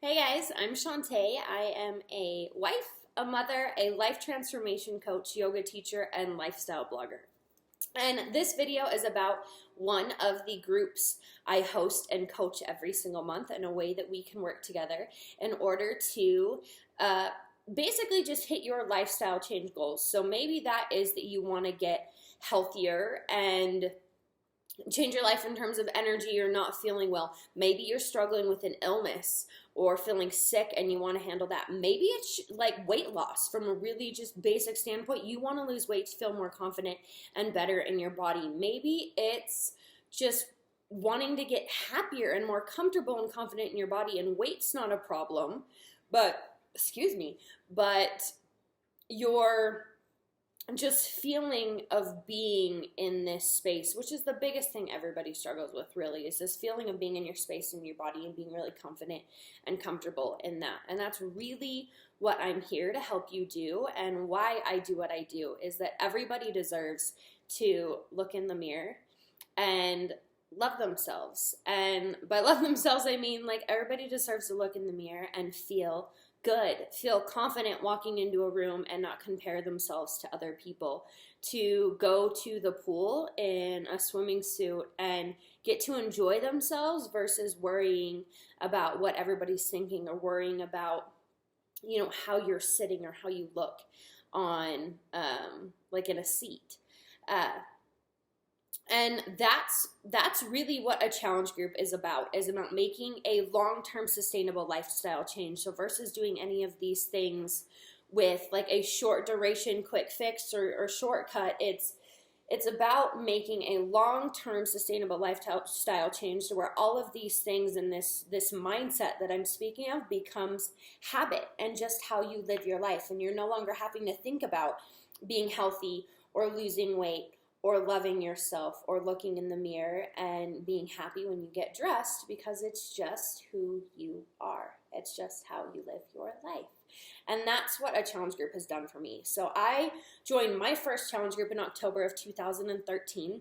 Hey guys, I'm Shantae. I am a wife, a mother, a life transformation coach, yoga teacher, and lifestyle blogger. And this video is about one of the groups I host and coach every single month in a way that we can work together in order to basically just hit your lifestyle change goals. So maybe that is that you want to get healthier and change your life in terms of energy or not feeling well. Maybe you're struggling with an illness or feeling sick and you want to handle that. Maybe it's like weight loss from a really just basic standpoint. You want to lose weight to feel more confident and better in your body. Maybe it's just wanting to get happier and more comfortable and confident in your body, and weight's not a problem, but you're just feeling of being in this space, which is the biggest thing everybody struggles with, really, is this feeling of being in your space and your body and being really confident and comfortable in that. And that's really what I'm here to help you do, and why I do what I do is that everybody deserves to look in the mirror and love themselves. And by love themselves, I mean like everybody deserves to look in the mirror and feel good, feel confident walking into a room and not compare themselves to other people, to go to the pool in a swimming suit and get to enjoy themselves versus worrying about what everybody's thinking, or worrying about, how you're sitting or how you look on, like in a seat. And that's really what a challenge group is about making a long-term sustainable lifestyle change. So versus doing any of these things with like a short duration quick fix or shortcut, it's about making a long-term sustainable lifestyle change to where all of these things and this mindset that I'm speaking of becomes habit and just how you live your life. And you're no longer having to think about being healthy or losing weight or loving yourself or looking in the mirror and being happy when you get dressed, because it's just who you are. It's just how you live your life. And that's what a challenge group has done for me. So I joined my first challenge group in October of 2013,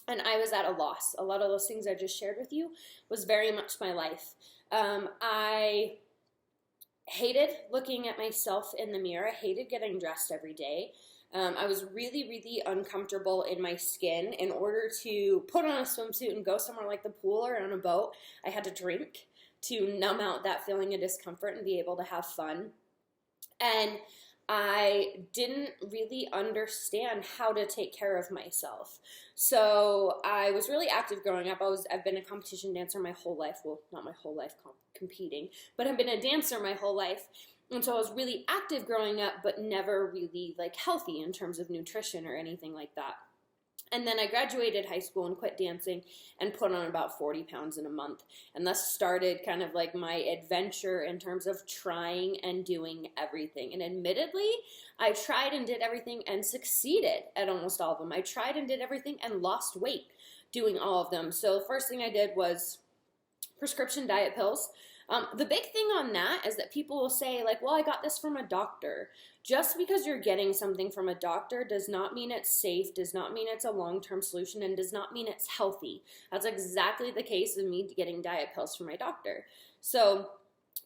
and I was at a loss. A lot of those things I just shared with you was very much my life. I hated looking at myself in the mirror. I hated getting dressed every day. I was really, really uncomfortable in my skin. In order to put on a swimsuit and go somewhere like the pool or on a boat, I had to drink to numb out that feeling of discomfort and be able to have fun. And I didn't really understand how to take care of myself. So I was really active growing up. I've been a competition dancer my whole life. Well, not my whole life competing, but I've been a dancer my whole life. And so I was really active growing up, but never really like healthy in terms of nutrition or anything like that. And then I graduated high school and quit dancing and put on about 40 pounds in a month. And thus started kind of like my adventure in terms of trying and doing everything. And admittedly, I tried and did everything and succeeded at almost all of them. I tried and did everything and lost weight doing all of them. So the first thing I did was prescription diet pills. The big thing on that is that people will say, like, well, I got this from a doctor. Just because you're getting something from a doctor does not mean it's safe, does not mean it's a long-term solution, and does not mean it's healthy. That's exactly the case of me getting diet pills from my doctor. So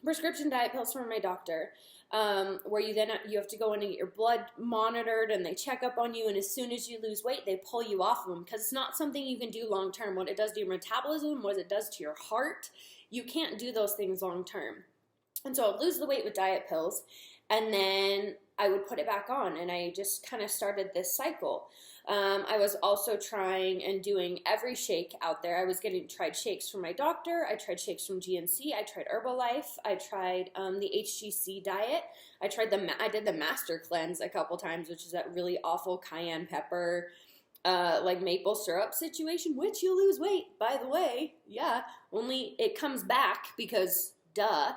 prescription diet pills from my doctor, where you have to go in and get your blood monitored, and they check up on you, and as soon as you lose weight, they pull you off of them, because it's not something you can do long term. What it does to your metabolism, what it does to your heart, you can't do those things long term. And so I'd lose the weight with diet pills, and then I would put it back on, and I just kind of started this cycle. I was also trying and doing every shake out there. I was tried shakes from my doctor. I tried shakes from GNC. I tried Herbalife. I tried the HGC diet. I did the Master Cleanse a couple times, which is that really awful cayenne pepper, like maple syrup situation, which you lose weight, by the way. Yeah, only it comes back because duh.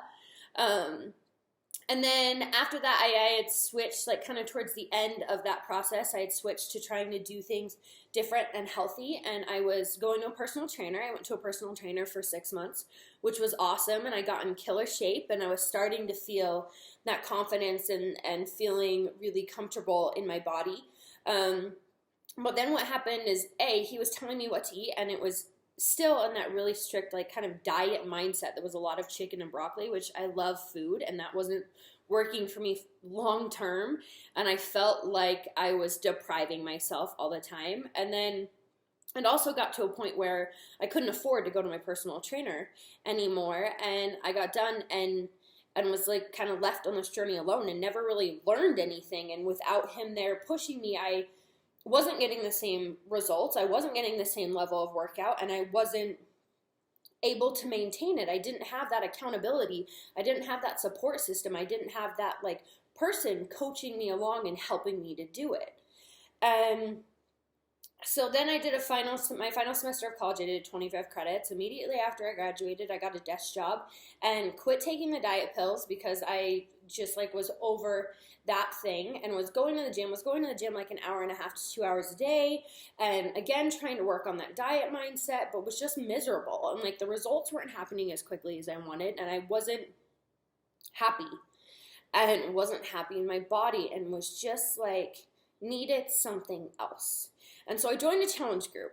And then after that, I had switched, like kind of towards the end of that process, I had switched to trying to do things different and healthy. And I was going to a personal trainer. I went to a personal trainer for 6 months, which was awesome. And I got in killer shape, and I was starting to feel that confidence and feeling really comfortable in my body. But then what happened is, he was telling me what to eat, and it was still in that really strict, like, kind of diet mindset. There was a lot of chicken and broccoli, which I love food, and that wasn't working for me long term. And I felt like I was depriving myself all the time. And then it also got to a point where I couldn't afford to go to my personal trainer anymore. And I got done and was like kind of left on this journey alone and never really learned anything. And without him there pushing me, I wasn't getting the same results. I wasn't getting the same level of workout, and I wasn't able to maintain it. I didn't have that accountability. I didn't have that support system. I didn't have that like person coaching me along and helping me to do it. And so then I did my final semester of college. I did 25 credits. Immediately after I graduated, I got a desk job and quit taking the diet pills because I just like was over that thing and was going to the gym like an hour and a half to 2 hours a day. And again, trying to work on that diet mindset, but was just miserable. And like the results weren't happening as quickly as I wanted. And I wasn't happy in my body and was just like needed something else. And so I joined a challenge group.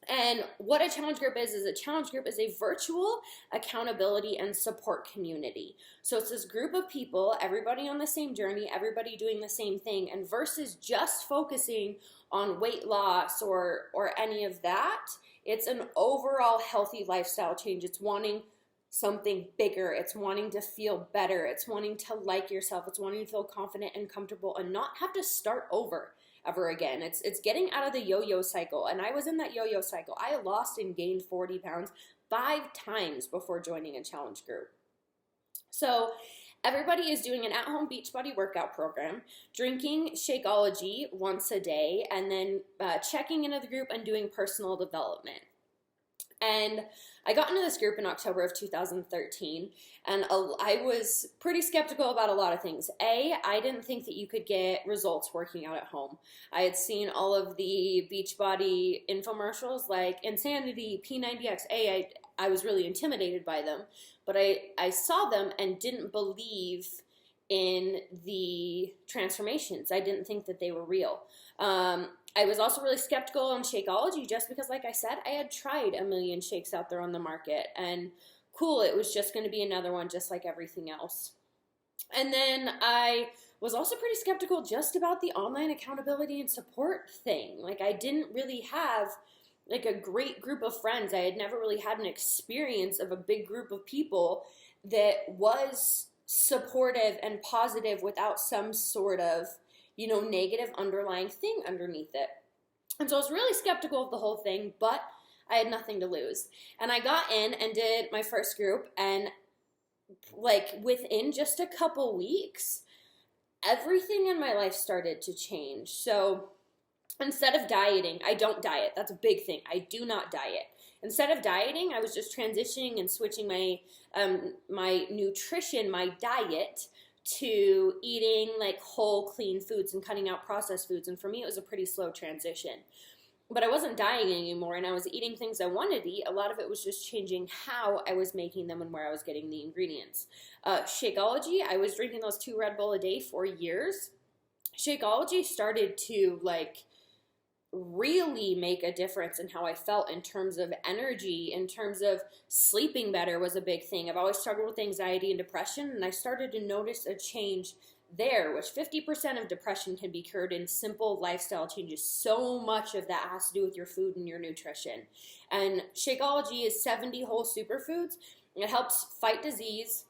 And what a challenge group is a virtual accountability and support community. So it's this group of people, everybody on the same journey, everybody doing the same thing, and versus just focusing on weight loss or any of that, it's an overall healthy lifestyle change. It's wanting something bigger. It's wanting to feel better. It's wanting to like yourself. It's wanting to feel confident and comfortable and not have to start over ever again. It's getting out of the yo-yo cycle. And I was in that yo-yo cycle. I lost and gained 40 pounds 5 times before joining a challenge group. So everybody is doing an at-home Beachbody workout program, drinking Shakeology once a day, and then checking into the group and doing personal development. And I got into this group in October of 2013, and I was pretty skeptical about a lot of things. I didn't think that you could get results working out at home. I had seen all of the Beachbody infomercials like Insanity, P90X. I was really intimidated by them, but I saw them and didn't believe in the transformations. I didn't think that they were real. I was also really skeptical on Shakeology just because, like I said, I had tried a million shakes out there on the market, and cool, it was just going to be another one just like everything else. And then I was also pretty skeptical just about the online accountability and support thing. Like I didn't really have like a great group of friends. I had never really had an experience of a big group of people that was supportive and positive without some sort of negative underlying thing underneath it. And so I was really skeptical of the whole thing, but I had nothing to lose. And I got in and did my first group, and like within just a couple weeks, everything in my life started to change. So instead of dieting, I don't diet. That's a big thing. I do not diet. Instead of dieting, I was just transitioning and switching my my nutrition, my diet, to eating like whole, clean foods and cutting out processed foods. And for me, it was a pretty slow transition. But I wasn't dieting anymore, and I was eating things I wanted to eat. A lot of it was just changing how I was making them and where I was getting the ingredients. Shakeology, I was drinking those 2 Red Bull a day for years. Shakeology started to like really make a difference in how I felt in terms of energy, in terms of sleeping better was a big thing. I've always struggled with anxiety and depression, and I started to notice a change there, which 50% of depression can be cured in simple lifestyle changes. So much of that has to do with your food and your nutrition. And Shakeology is 70 whole superfoods. It helps fight disease.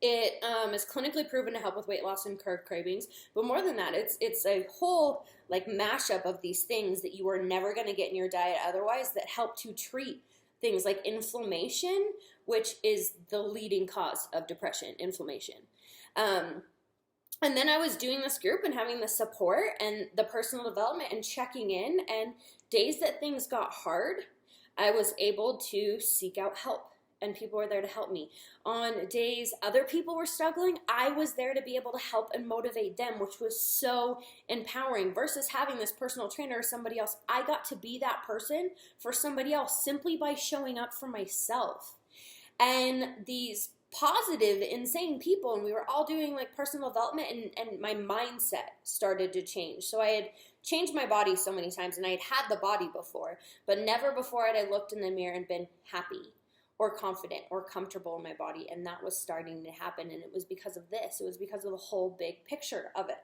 It is clinically proven to help with weight loss and curb cravings. But more than that, it's a whole like mashup of these things that you are never going to get in your diet otherwise that help to treat things like inflammation, which is the leading cause of depression, inflammation. And then I was doing this group and having the support and the personal development and checking in. And days that things got hard, I was able to seek out help. And people were there to help me. On days other people were struggling, I was there to be able to help and motivate them, which was so empowering versus having this personal trainer or somebody else. I got to be that person for somebody else simply by showing up for myself. And these positive, insane people, and we were all doing like personal development, and my mindset started to change. So I had changed my body so many times, and I had the body before, but never before had I looked in the mirror and been happy or confident or comfortable in my body, and that was starting to happen, and it was because of this. It was because of the whole big picture of it.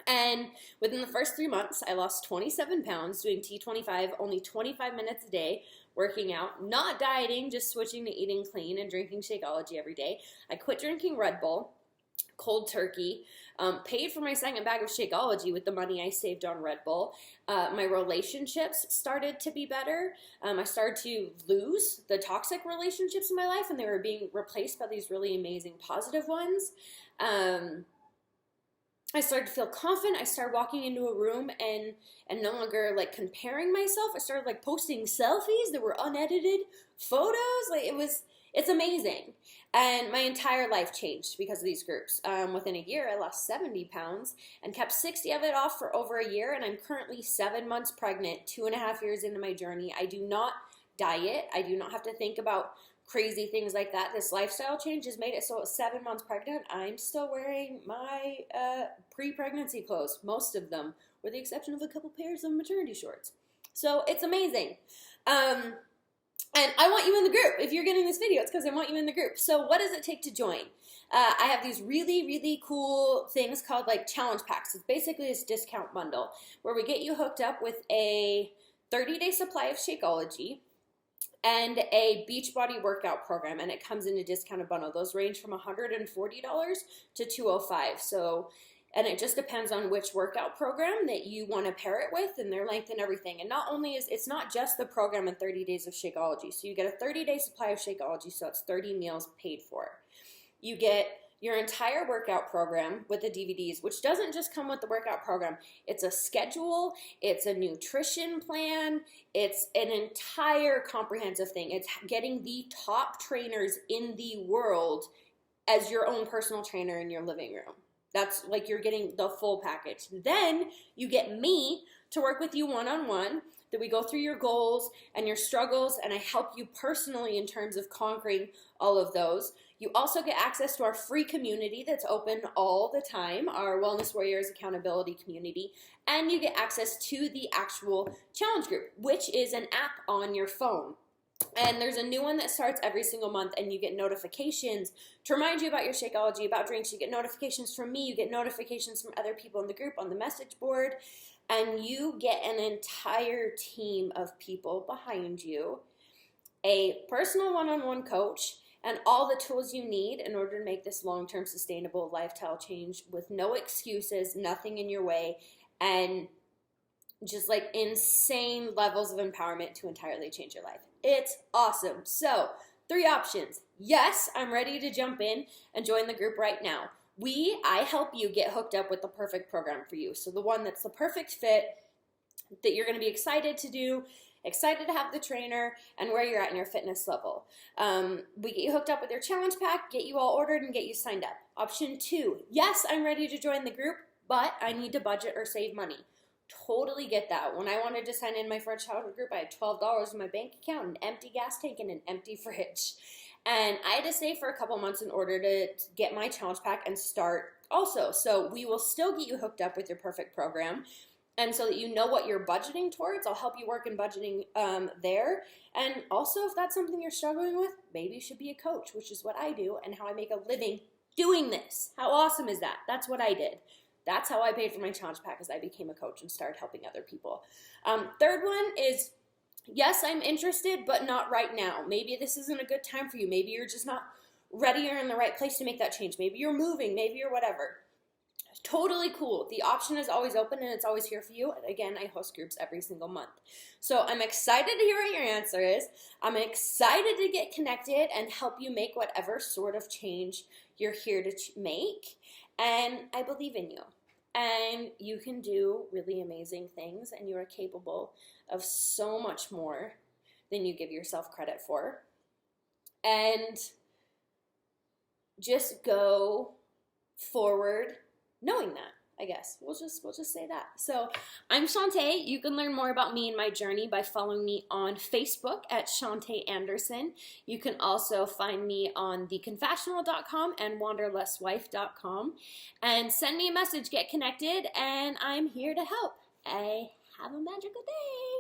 And within the first 3 months, I lost 27 pounds doing T25, only 25 minutes a day, working out, not dieting, just switching to eating clean and drinking Shakeology every day. I quit drinking Red Bull, cold turkey, paid for my second bag of Shakeology with the money I saved on Red Bull. My relationships started to be better. I started to lose the toxic relationships in my life, and they were being replaced by these really amazing positive ones. I started to feel confident. I started walking into a room and no longer like comparing myself. I started like posting selfies that were unedited photos. Like it's amazing. And my entire life changed because of these groups. Within a year, I lost 70 pounds and kept 60 of it off for over a year. And I'm currently 7 months pregnant, 2.5 years into my journey. I do not diet. I do not have to think about crazy things like that. This lifestyle change has made it so at 7 months pregnant, I'm still wearing my pre-pregnancy clothes, most of them, with the exception of a couple pairs of maternity shorts. So it's amazing. And I want you in the group. If you're getting this video, it's because I want you in the group. So what does it take to join? I have these really, really cool things called like challenge packs. It's basically this discount bundle where we get you hooked up with a 30-day supply of Shakeology and a Beachbody workout program, and it comes in a discounted bundle. Those range from $140 to $205. So, and it just depends on which workout program that you want to pair it with and their length and everything. And not only it's not just the program and 30 days of Shakeology. So you get a 30-day supply of Shakeology, so it's 30 meals paid for. You get your entire workout program with the DVDs, which doesn't just come with the workout program. It's a schedule, it's a nutrition plan, it's an entire comprehensive thing. It's getting the top trainers in the world as your own personal trainer in your living room. That's like you're getting the full package. Then you get me to work with you one-on-one, that we go through your goals and your struggles, and I help you personally in terms of conquering all of those. You also get access to our free community that's open all the time, our Wellness Warriors accountability community, and you get access to the actual challenge group, which is an app on your phone. And there's a new one that starts every single month, and you get notifications to remind you about your Shakeology, about drinks. You get notifications from me, you get notifications from other people in the group on the message board, and you get an entire team of people behind you, a personal one-on-one coach, and all the tools you need in order to make this long-term sustainable lifestyle change with no excuses, nothing in your way, and just like insane levels of empowerment to entirely change your life. It's awesome. So 3 options. Yes, I'm ready to jump in and join the group right now. I help you get hooked up with the perfect program for you. So the one that's the perfect fit, that you're going to be excited to do, excited to have the trainer, and where you're at in your fitness level. We get you hooked up with your challenge pack, get you all ordered, and get you signed up. Option 2, yes, I'm ready to join the group, but I need to budget or save money. Totally get that. When I wanted to sign in my first childhood group, I had $12 in my bank account, an empty gas tank, and an empty fridge. And I had to save for a couple months in order to get my challenge pack and start also. So we will still get you hooked up with your perfect program. And so that you know what you're budgeting towards, I'll help you work in budgeting there. And also, if that's something you're struggling with, maybe you should be a coach, which is what I do and how I make a living doing this. How awesome is that? That's what I did. That's how I paid for my challenge pack, as I became a coach and started helping other people. Third one is, yes, I'm interested, but not right now. Maybe this isn't a good time for you. Maybe you're just not ready or in the right place to make that change. Maybe you're moving, maybe you're whatever. Totally cool. The option is always open and it's always here for you. And again, I host groups every single month. So I'm excited to hear what your answer is. I'm excited to get connected and help you make whatever sort of change you're here to make. And I believe in you. And you can do really amazing things, and you are capable of so much more than you give yourself credit for. And just go forward knowing that, I guess. We'll just say that. So I'm Shantae. You can learn more about me and my journey by following me on Facebook at Shantae Anderson. You can also find me on theconfessional.com and wanderlesswife.com. And send me a message, get connected, and I'm here to help. have a magical day.